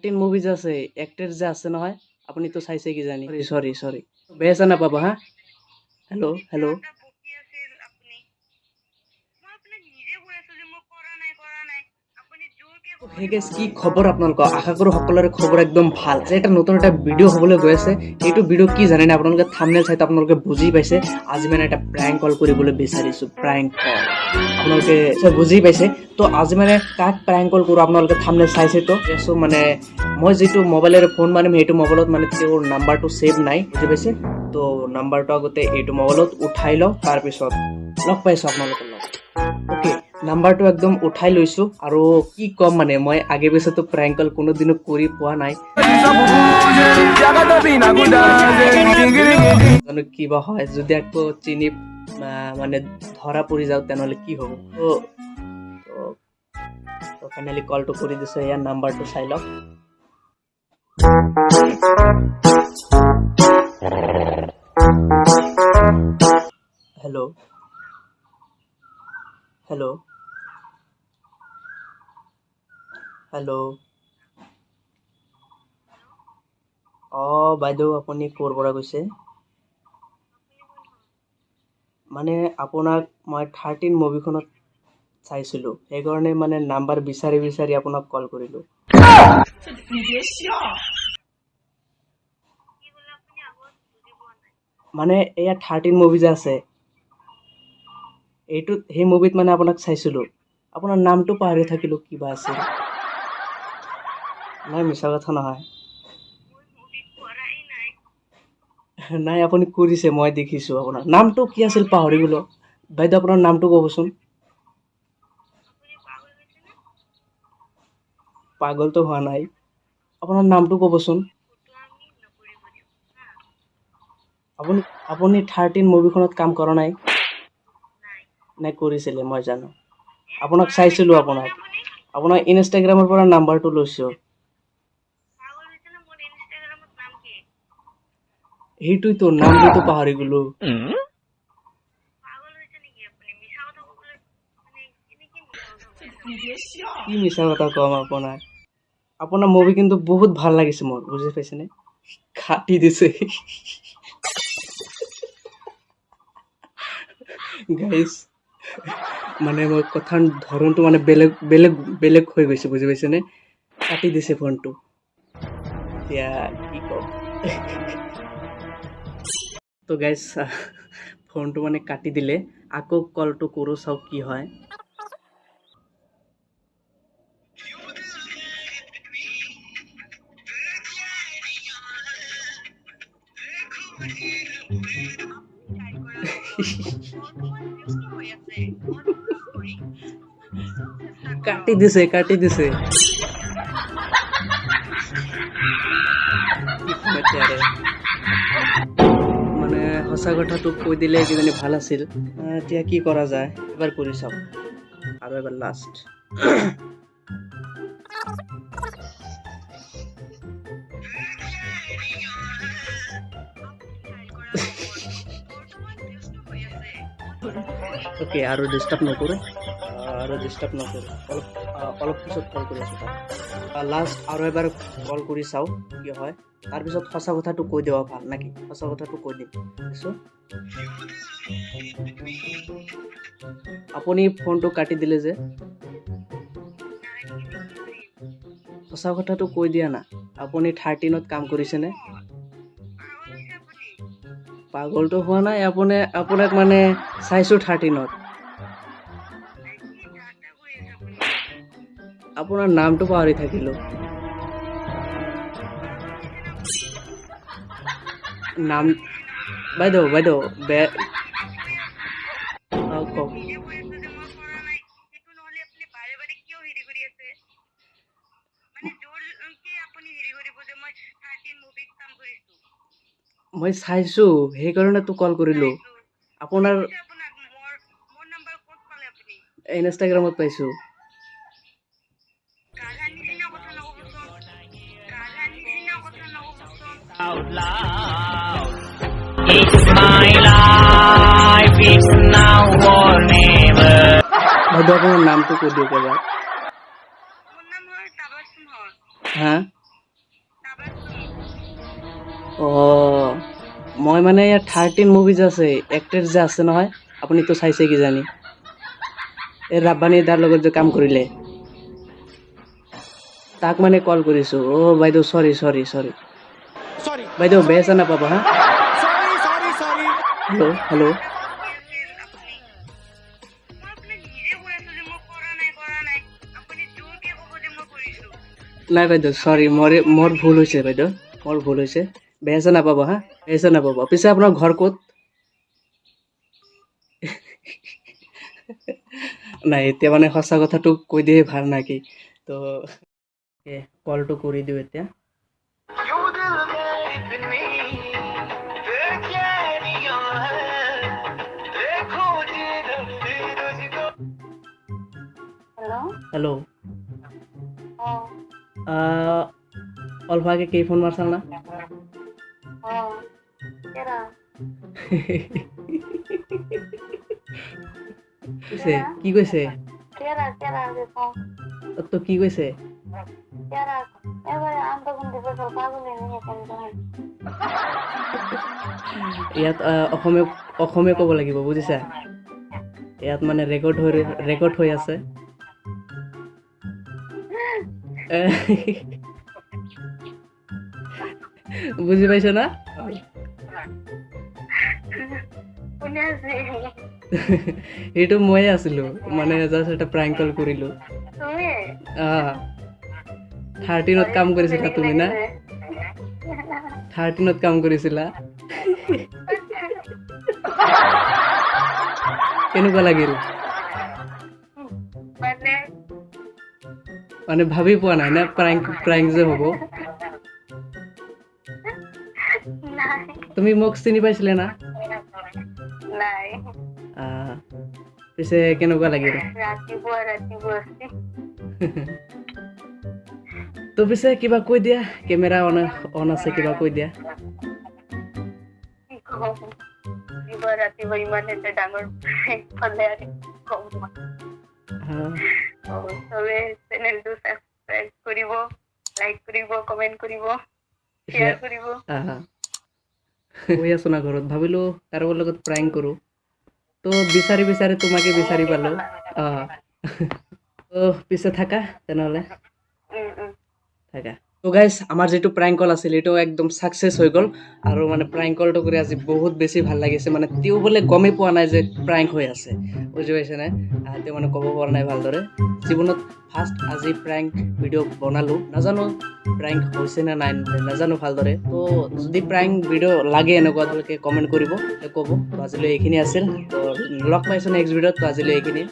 13 movie যে আছে actor যে আছে নহয় আপুনি তো চাইছে কি জানি সরি বেছা না পাবা হা হেল্ল' হেল্ল' Hey guys, কি খবৰ আপোনালোকৰ আশা কৰো সকলোৰে খবৰ একদম ভাল যে এটা নতুন এটা ভিডিও হ'বলৈ গৈ আছে এইটো ভিডিও কি জানেনে আপোনালোকে থাম্বনেল চাইতে আপোনালোকে বুজি পাইছে আজি মানে এটা প্ৰ্যাঙ্ক কল কৰিবলৈ বিচাৰিছো প্ৰ্যাঙ্ক কল আপোনালোকে বুজি পাইছে তো আজি মানে কাক প্ৰ্যাঙ্ক কল কৰো আপোনালোকে থাম্বনেল চাইছে তো সো মানে মই যেটো মোবাইলেৰে ফোন মাৰিম হেটো মোবাইলত মানে তেওঁৰ নাম্বাৰটো সেভ নাই বুজি পাইছে তো নাম্বাৰটো আগতে এইটো মোবাইলত উঠাই লও তাৰ পিছত লগ পাইছো আপোনালোকৰ লগত ওকে নাম্বাৰটো একদম উঠাই লৈছো আৰু কি কম মানে মই আগে পিছে তো প্ৰ্যাঙ্ক কল কোনোদিনও কৰি পোৱা নাই জানো কিবা হয় যদি আকৌ চিনি মানে ধৰা পৰি যাও তেনেহলে কি হ'ব তো ফাইনালি কলটো কৰি দিছো ইয়াৰ নাম্বাৰটো চাই লওক হেল্ল' হেল্ল' হেল্ল' বাইদেউ আপুনি ক'ৰ পৰা কৈছে মানে আপোনাক মই 13 মুভিখনত চাইছিলো সেইকাৰণে মানে নাম্বাৰ বিচাৰি আপোনাক কল কৰিলো মানে এয়া 13 মুভি যে আছে এইটো সেই মুভিত মানে আপোনাক চাইছিলো আপোনাৰ নামটো পাহৰি থাকিলো কিবা আছিল নাই মিছা কথা নহয় নাই আপুনি কৰিছে মই দেখিছো আপোনাৰ নামটো কি আছিল পাহৰি গলো বাইদেউ আপোনাৰ নামটো ক'বচোন পাগলটো হোৱা নাই আপোনাৰ নামটো ক'বচোন আপুনি 13 মুভিখনত কাম কৰা নাই নাই কৰিছিলে মই জানো আপোনাক চাইছিলো আপোনাৰ ইনষ্টাগ্ৰামৰ পৰা নাম্বাৰটো লৈছো সেইটোইতো নামটো পাহৰি গলো কি মিছা কথা কম আপোনাৰ মুভি কিন্তু বহুত ভাল লাগিছে মোৰ বুজি পাইছেনে খাটি দিছে গাইস মানে মই কথাৰ ধৰণটো মানে বেলেগ হৈ গৈছে বুজি পাইছেনে কাটি দিছে ফোনটো এতিয়া কি কম তো গাইস ফোনটো মানে কাটি দিলে আকৌ কলটো কৰো চাও কি হয় কাটি দিছে মানে সঁচা কথাটো কৈ দিলে কিজানি ভাল আছিল এতিয়া কি কৰা যায় এবাৰ কৰি চাও আৰু এবাৰ লাষ্ট ওকে আৰু ডিস্টাৰ্ব নকৰো অলপ পিছত কল কৰি আছো লাষ্ট আৰু এবাৰ কল কৰি চাও কি হয় তাৰ পিছত সঁচা কথাটো কৈ দেৱা ভাল নাকি সঁচা কথাটো কৈ দিম আপুনি ফোনটো কাটি দিলে যে সঁচা কথাটো কৈ দিয়া না আপুনি 13ত কাম কৰিছেনে পাগলটো হোৱা নাই আপোনাক মানে চাইছো 13ত আপোনাৰ নামটো পাহৰি থাকিলো নাম বাইদেউ মই চাইছো সেইকাৰণে তো কল কৰিলো আপোনাৰ ইনষ্টাগ্ৰামত পাইছো It's my life, it's now or never. আপনার নামটো কৈ দিয়ক এবাৰ হা অঁ মই মানে ইয়াত 13 মুভি যে আছে এক্টৰ যে আছে নহয় আপুনিতো চাইছে কিজানি এই ৰাব্বানী দাৰ লগত যে কাম কৰিলে তাক মানে কল কৰিছোঁ বাইদেউ চৰি বাইদেউ বেয়া চেয়া নাপাব হা হেল্ল' হেল্ল' নাই বাইদেউ চৰি মোৰ ভুল হৈছে বাইদেউ মোৰ ভুল হৈছে বেয়া চেয়া নাপাব হা বেয়া চেয়া নাপাব পিছে আপোনাৰ ঘৰ ক'ত নাই এতিয়া মানে সঁচা কথাটো কৈ দিয়ে ভাল নাকি তো কলটো কৰি দিওঁ এতিয়া হেল্ল' অলফাকে কেই ফোন মাৰছাল না কৈছে কি কৈছে তো কি কৈছে ইয়াত অসমীয়া ক'ব লাগিব বুজিছা ইয়াত মানে ৰেকৰ্ড হৈ আছে বুজি পাইছ না এইটো ময়ে আছিলো মানে জাষ্ট এটা প্rank কল কৰিলো 13ত কাম কৰিছিলা তুমি না 13ত কাম কৰিছিলা কেনেকুৱা লাগিল মানে ভাবি পোৱা নাই না প্rank যে হ'ব তুমি মোক চিনি পাইছিলে না নাই পিছে কেনেকুৱা লাগিল তো পিছে কিবা কৈ দিয়া কেমেৰা অন আছে কিবা কৈ দিয়া হৈ আছো না ঘৰত ভাবিলো কাৰোবাৰ লগত প্rank কৰো তো বিচাৰি তোমাকে বিচাৰি পালো তো পিছে থাকা তেনেহ'লে থাকা তো গাইজ আমাৰ যিটো প্rank কল আছিল এইটো একদম ছাকচেছ হৈ গ'ল আৰু মানে প্rank কলটো কৰি আজি বহুত বেছি ভাল লাগিছে মানে তেওঁ বোলে গমেই পোৱা নাই যে প্rank হৈ আছে বুজি পাইছে নাই তেওঁ মানে ক'ব পৰা নাই ভালদৰে জীৱনত ফাৰ্ষ্ট আজি প্rank ভিডিঅ' বনালোঁ নাজানো প্rank হৈছে নে নাই নাজানো ভালদৰে তো যদি প্rank ভিডিঅ' লাগে এনেকুৱা তেওঁলোকে কমেণ্ট কৰিব ক'ব তো আজিলৈ এইখিনি আছিল তো লগ পাইছোঁ নেক্সট ভিডিঅ'ত তো আজিলৈ এইখিনি